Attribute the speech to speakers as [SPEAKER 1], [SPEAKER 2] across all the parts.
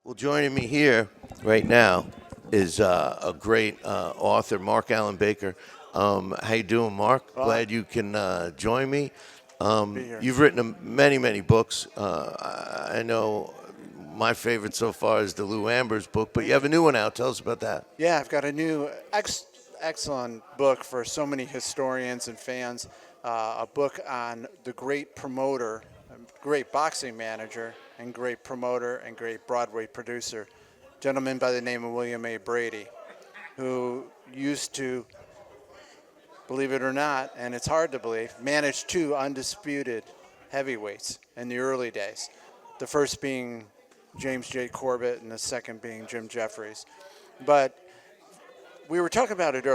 [SPEAKER 1] Well, joining me here right now is a great author, Mark Allen Baker. How you doing, Mark?
[SPEAKER 2] Fine.
[SPEAKER 1] Glad you can join me.
[SPEAKER 2] Be here.
[SPEAKER 1] You've written many, many books. I know my favorite so far is the Lou Ambers book, but you
[SPEAKER 2] Thank
[SPEAKER 1] have a
[SPEAKER 2] you.
[SPEAKER 1] new one out. Tell us about that.
[SPEAKER 2] Yeah, I've got a new excellent book for so many historians and fans. A book on the great promoter, great boxing manager, and great promoter and great Broadway producer, gentleman by the name of William A. Brady, who used to, believe it or not, and it's hard to believe, manage two undisputed heavyweights in the early days. The first being James J. Corbett and the second being Jim Jeffries. But we were talking about it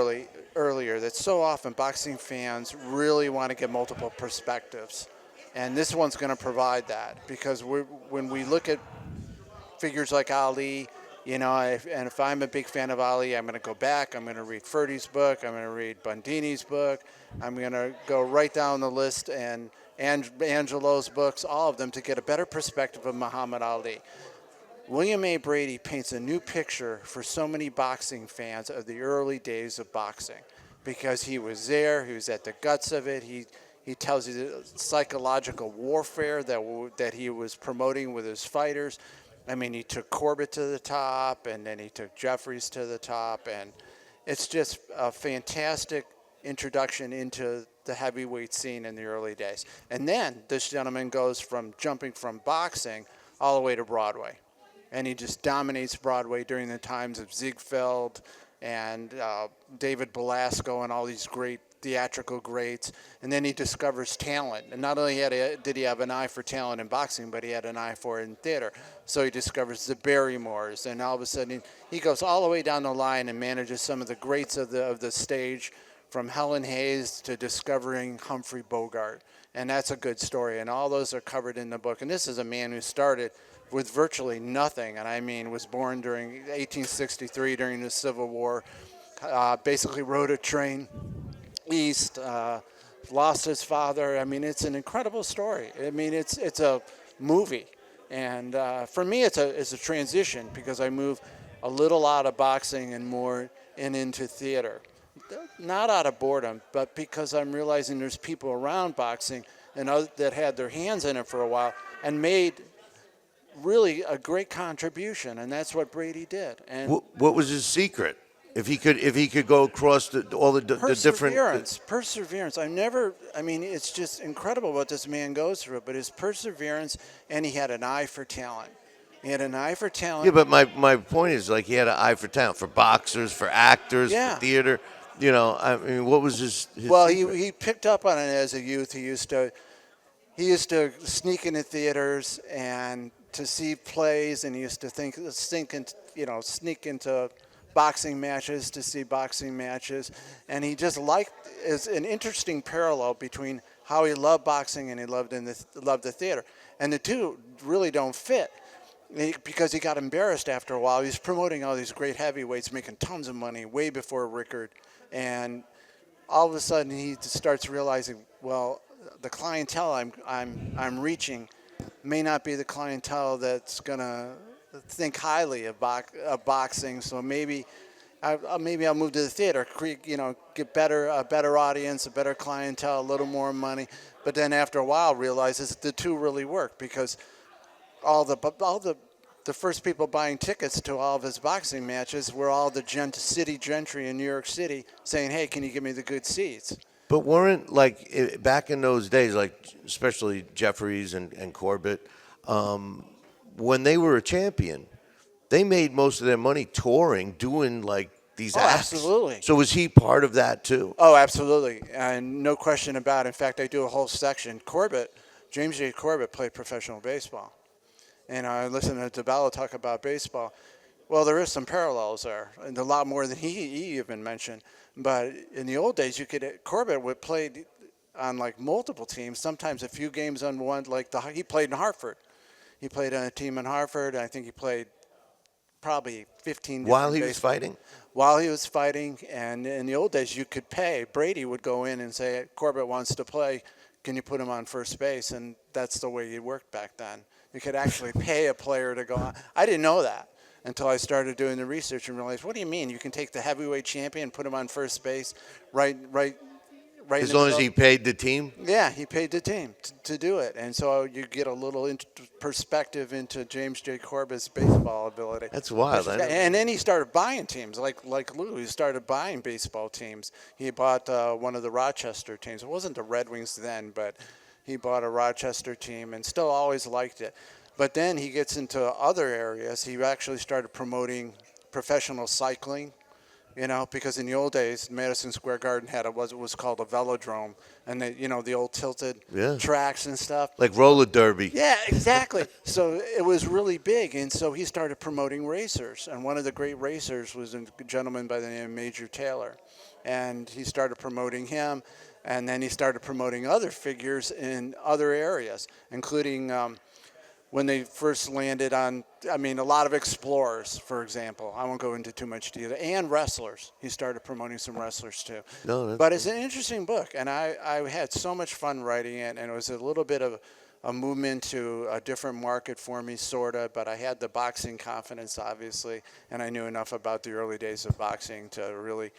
[SPEAKER 2] earlier that so often boxing fans really want to get multiple perspectives. And this one's going to provide that because when we look at figures like Ali, if I'm a big fan of Ali, I'm going to go back. I'm going to read Ferdy's book. I'm going to read Bundini's book. I'm going to go right down the list and Angelo's books, all of them, to get a better perspective of Muhammad Ali. William A. Brady paints a new picture for so many boxing fans of the early days of boxing because he was there, he was at the guts of it. He tells you the psychological warfare that he was promoting with his fighters. I mean, he took Corbett to the top, and then he took Jeffries to the top, and it's just a fantastic introduction into the heavyweight scene in the early days. And then this gentleman goes from jumping from boxing all the way to Broadway. And he just dominates Broadway during the times of Ziegfeld and David Belasco and all these great theatrical greats. And then he discovers talent. And not only did he have an eye for talent in boxing, but he had an eye for it in theater. So he discovers the Barrymores. And all of a sudden, he goes all the way down the line and manages some of the greats of the stage, from Helen Hayes to discovering Humphrey Bogart. And that's a good story. And all those are covered in the book. And this is a man who started with virtually nothing, and I mean was born during 1863 during the Civil War, basically rode a train east, lost his father. I mean, it's an incredible story. I mean, it's a movie, and for me, it's a transition because I move a little out of boxing and more into theater, not out of boredom, but because I'm realizing there's people around boxing and that had their hands in it for a while and made really a great contribution, and that's what Brady did. And
[SPEAKER 1] What was his secret? If he could go across all the different.
[SPEAKER 2] perseverance. I mean, it's just incredible what this man goes through, but his perseverance, and he had an eye for talent. He had an eye for talent.
[SPEAKER 1] Yeah, but my point is, like, he had an eye for talent, for boxers, for actors,
[SPEAKER 2] Yeah.
[SPEAKER 1] for theater. I mean, what was his
[SPEAKER 2] Well,
[SPEAKER 1] secret?
[SPEAKER 2] he picked up on it as a youth. He used to sneak into theaters and to see plays, and he used to sneak into boxing matches to see boxing matches, and he just liked is an interesting parallel between how he loved boxing and he loved the theater, and the two really don't fit. Because he got embarrassed after a while. He's promoting all these great heavyweights, making tons of money, way before Rickard, and all of a sudden he starts realizing, well, the clientele I'm reaching may not be the clientele that's gonna think highly of boxing. So maybe I'll move to the theater, get a better audience, a better clientele, a little more money. But then after a while, realizes the two really work because all the first people buying tickets to all of his boxing matches were all the city gentry in New York City saying, "Hey, can you give me the good seats?"
[SPEAKER 1] But weren't, like, back in those days, like especially Jeffries and Corbett, when they were a champion, they made most of their money touring, doing like these
[SPEAKER 2] Oh,
[SPEAKER 1] acts.
[SPEAKER 2] absolutely.
[SPEAKER 1] So was he part of that too?
[SPEAKER 2] Oh, absolutely, and no question about it. In fact, I do a whole section. James J. Corbett played professional baseball, and I listened to DeBello talk about baseball. Well, there is some parallels there, and a lot more than he even mentioned. But in the old days, Corbett would play on like multiple teams, sometimes a few games on one. He played in Hartford. He played on a team in Hartford. I think he played probably 15
[SPEAKER 1] While
[SPEAKER 2] different
[SPEAKER 1] he was fighting?
[SPEAKER 2] while he was fighting. And in the old days, you could pay. Brady would go in and say, Corbett wants to play. Can you put him on first base? And that's the way it worked back then. You could actually pay a player to go on. I didn't know that until I started doing the research and realized, what do you mean? You can take the heavyweight champion, put him on first base, right
[SPEAKER 1] As
[SPEAKER 2] in the
[SPEAKER 1] long as
[SPEAKER 2] middle.
[SPEAKER 1] he paid the team?
[SPEAKER 2] Yeah, he paid the team to do it. And so you get a little perspective into James J. Corbett's baseball ability.
[SPEAKER 1] That's wild.
[SPEAKER 2] And then he started buying teams, like Lou. He started buying baseball teams. He bought one of the Rochester teams. It wasn't the Red Wings then, but he bought a Rochester team and still always liked it. But then he gets into other areas. He actually started promoting professional cycling. Because in the old days, Madison Square Garden had what was called a velodrome, and the old tilted tracks and stuff.
[SPEAKER 1] Like roller derby.
[SPEAKER 2] Yeah, exactly. So it was really big, and so he started promoting racers, and one of the great racers was a gentleman by the name of Major Taylor, and he started promoting him, and then he started promoting other figures in other areas, including when they first landed on, a lot of explorers, for example. I won't go into too much detail. And wrestlers. He started promoting some wrestlers, too. But it's an interesting book, and I had so much fun writing it, and it was a little bit of a movement to a different market for me, sort of, but I had the boxing confidence, obviously, and I knew enough about the early days of boxing to really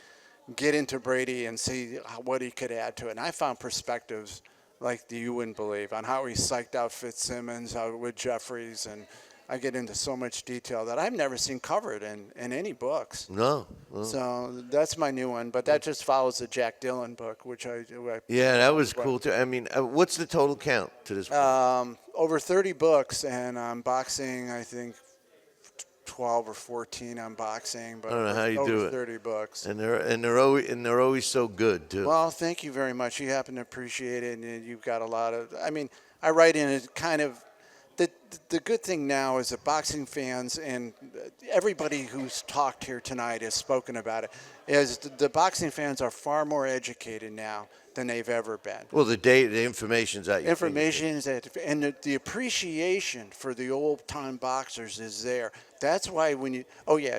[SPEAKER 2] get into Brady and see what he could add to it. And I found perspectives like you wouldn't believe on how he psyched out Fitzsimmons with Jeffries, and I get into so much detail that I've never seen covered in any books.
[SPEAKER 1] No.
[SPEAKER 2] So that's my new one, but that just follows the Jack Dillon book, which I
[SPEAKER 1] that was cool too. What's the total count to this book?
[SPEAKER 2] over 30 books, and on boxing, I think 12 or 14 on boxing, but
[SPEAKER 1] I don't know how you
[SPEAKER 2] over
[SPEAKER 1] do it.
[SPEAKER 2] 30 books.
[SPEAKER 1] And they're always so good too.
[SPEAKER 2] Well, thank you very much. You happen to appreciate it, and you've got a lot of. I write in it kind of. The good thing now is that boxing fans and everybody who's talked here tonight has spoken about it. Is the boxing fans are far more educated now than they've ever been.
[SPEAKER 1] Well, the information's at your
[SPEAKER 2] Information and the appreciation for the old-time boxers is there. That's why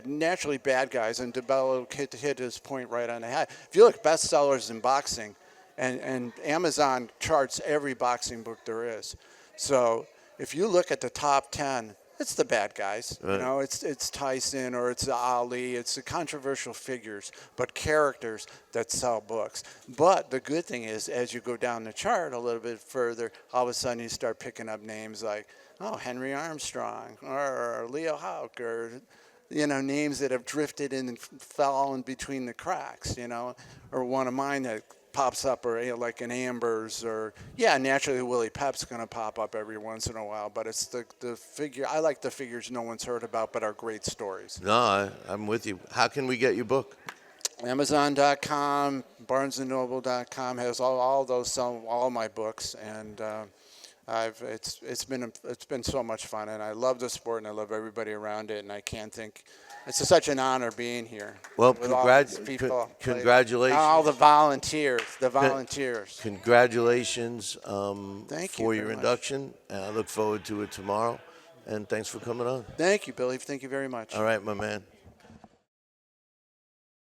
[SPEAKER 2] naturally bad guys, and DeBello hit his point right on the head. If you look bestsellers in boxing, and Amazon charts every boxing book there is. So if you look at the top 10, it's the bad guys.
[SPEAKER 1] Right.
[SPEAKER 2] It's Tyson or it's Ali. It's the controversial figures, but characters that sell books. But the good thing is, as you go down the chart a little bit further, all of a sudden you start picking up names like, Henry Armstrong or Leo Houck or, names that have drifted in and fallen between the cracks, or one of mine that pops up, or like an Ambers, or naturally Willie Pep's going to pop up every once in a while, but it's the figure. I like the figures no one's heard about but are great stories.
[SPEAKER 1] No, I'm with you. How can we get your book?
[SPEAKER 2] Amazon.com, BarnesandNoble.com has all those, all my books, and it's been so much fun, and I love the sport, and I love everybody around it, and I can't think. It's such an honor being here.
[SPEAKER 1] Well,
[SPEAKER 2] with all these people,
[SPEAKER 1] congratulations.
[SPEAKER 2] All the volunteers.
[SPEAKER 1] Congratulations
[SPEAKER 2] Thank you
[SPEAKER 1] for
[SPEAKER 2] very
[SPEAKER 1] your
[SPEAKER 2] much.
[SPEAKER 1] induction. I look forward to it tomorrow. And thanks for coming on.
[SPEAKER 2] Thank you, Billy. Thank you very much.
[SPEAKER 1] All right, my man.